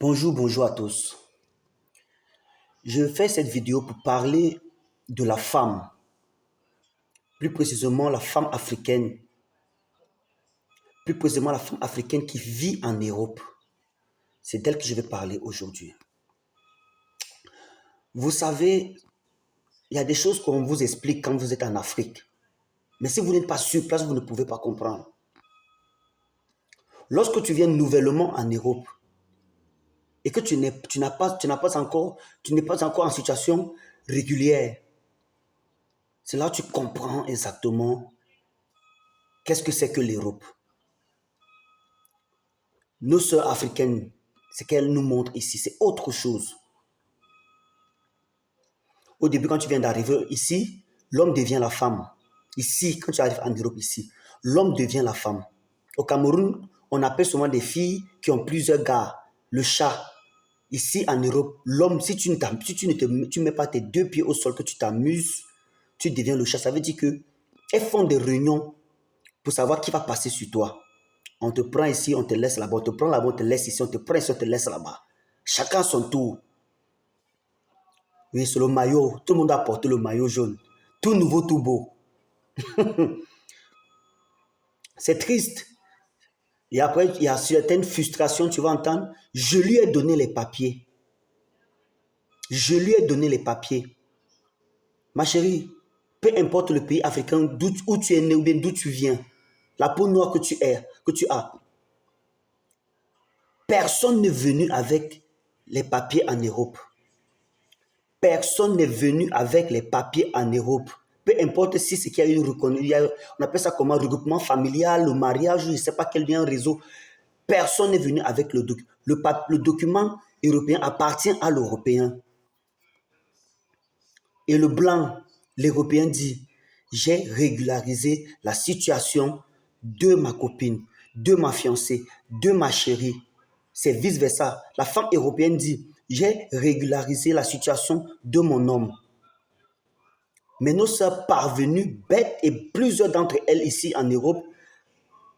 Bonjour à tous. Je fais cette vidéo pour parler de la femme, plus précisément la femme africaine, qui vit en Europe. C'est d'elle que je vais parler aujourd'hui. Vous savez, il y a des choses qu'on vous explique quand vous êtes en Afrique. Mais si vous n'êtes pas sur place, vous ne pouvez pas comprendre. Lorsque tu viens nouvellement en Europe et que tu n'es pas encore en situation régulière, c'est là que tu comprends exactement qu'est-ce que c'est que l'Europe. Nos sœurs africaines, ce qu'elles nous montrent ici, c'est autre chose. Au début, quand tu viens d'arriver ici, l'homme devient la femme. Ici, quand tu arrives en Europe ici, l'homme devient la femme. Au Cameroun, on appelle souvent des filles qui ont plusieurs gars, le chat. Ici, en Europe, l'homme, si tu ne mets pas tes deux pieds au sol, que tu t'amuses, tu deviens le chat. Ça veut dire qu'elles font des réunions pour savoir qui va passer sur toi. On te prend ici, on te laisse là-bas. On te prend là-bas, on te laisse ici. On te prend ici, on te laisse là-bas. Chacun son tour. Oui, c'est le maillot. Tout le monde a porté le maillot jaune. Tout nouveau, tout beau. C'est triste. Et après, il y a certaines frustrations, tu vas entendre. Je lui ai donné les papiers. Je lui ai donné les papiers. Ma chérie, peu importe le pays africain où tu es né ou bien d'où tu viens, la peau noire que tu as, personne n'est venu avec les papiers en Europe. Personne n'est venu avec les papiers en Europe. Peu importe si c'est qu'il y a une reconnaissance, on appelle ça comment, regroupement familial, le mariage, je ne sais pas quel bien réseau. Personne n'est venu avec le document. Le document européen appartient à l'Européen. Et le blanc, l'Européen dit, j'ai régularisé la situation de ma copine, de ma fiancée, de ma chérie. C'est vice-versa. La femme européenne dit, j'ai régularisé la situation de mon homme. Mais nos sœurs parvenues, bêtes, et plusieurs d'entre elles ici en Europe,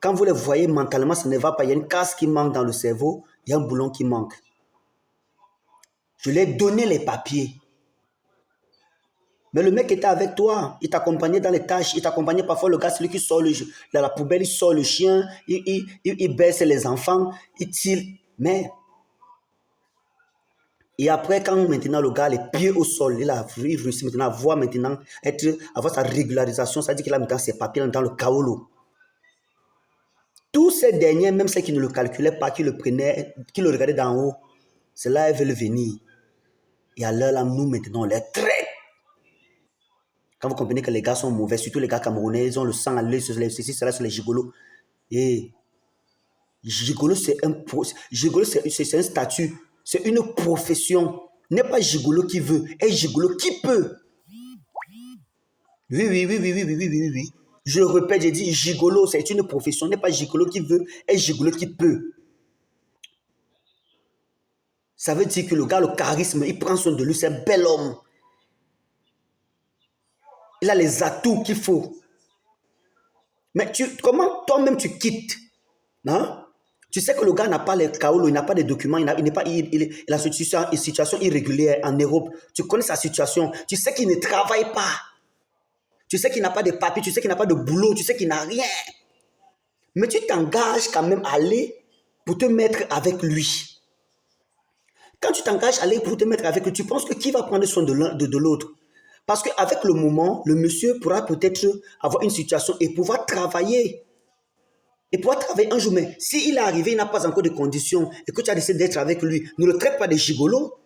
quand vous les voyez mentalement, ça ne va pas. Il y a une case qui manque dans le cerveau, il y a un boulon qui manque. Je lui ai donné les papiers. Mais le mec était avec toi, il t'accompagnait dans les tâches, il t'accompagnait parfois le gars, celui qui sort dans la poubelle, il sort le chien, il baisse les enfants, il tire. Mais, et après, quand maintenant le gars a les pieds au sol, il réussit maintenant à avoir sa régularisation, ça veut dire qu'il a maintenant ses papiers dans le kaolo. Tous ces derniers, même ceux qui ne le calculaient pas, qui le prenaient, qui le regardaient d'en haut, c'est là qu'ils veulent venir. Et à l'heure là, nous maintenant, on les traite. Quand vous comprenez que les gars sont mauvais, surtout les gars camerounais, ils ont le sang à l'œil, c'est les gigolos. Et gigolo, c'est un statut, c'est une profession. N'est pas gigolo qui veut, est gigolo qui peut. Oui. Je le répète, j'ai dit gigolo, c'est une profession, n'est pas gigolo qui veut, est gigolo qui peut. Ça veut dire que le gars, le charisme, il prend soin de lui, c'est un bel homme. Il a les atouts qu'il faut. Mais comment toi-même tu quittes, hein? Tu sais que le gars n'a pas les kaolo, il n'a pas de documents, il a une situation irrégulière en Europe. Tu connais sa situation. Tu sais qu'il ne travaille pas. Tu sais qu'il n'a pas de papier, tu sais qu'il n'a pas de boulot, tu sais qu'il n'a rien. Mais tu t'engages quand même à aller pour te mettre avec lui. Quand tu t'engages à aller pour te mettre avec lui, tu penses que qui va prendre soin de l'un de l'autre? Parce qu'avec le moment, le monsieur pourra peut-être avoir une situation et pouvoir travailler. Et pouvoir travailler un jour. Mais s'il est arrivé, il n'a pas encore de conditions et que tu as décidé d'être avec lui, ne le traite pas de gigolo.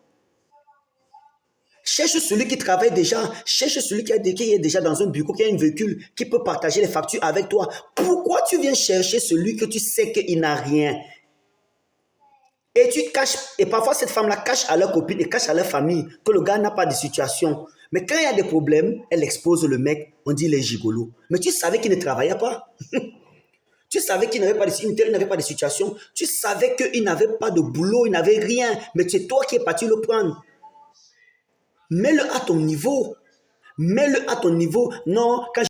Cherche celui qui travaille déjà. Cherche celui qui est déjà dans un bureau, qui a un véhicule, qui peut partager les factures avec toi. Pourquoi tu viens chercher celui que tu sais qu'il n'a rien? Et tu caches, et parfois cette femme-là cache à leur copine et cache à leur famille que le gars n'a pas de situation. Mais quand il y a des problèmes, elle expose le mec, on dit les gigolos. Mais tu savais qu'il ne travaillait pas. Tu savais qu'il n'avait pas de situation. Tu savais qu'il n'avait pas de boulot, il n'avait rien. Mais c'est toi qui es parti le prendre. Mets-le à ton niveau. Mets-le à ton niveau. Non, quand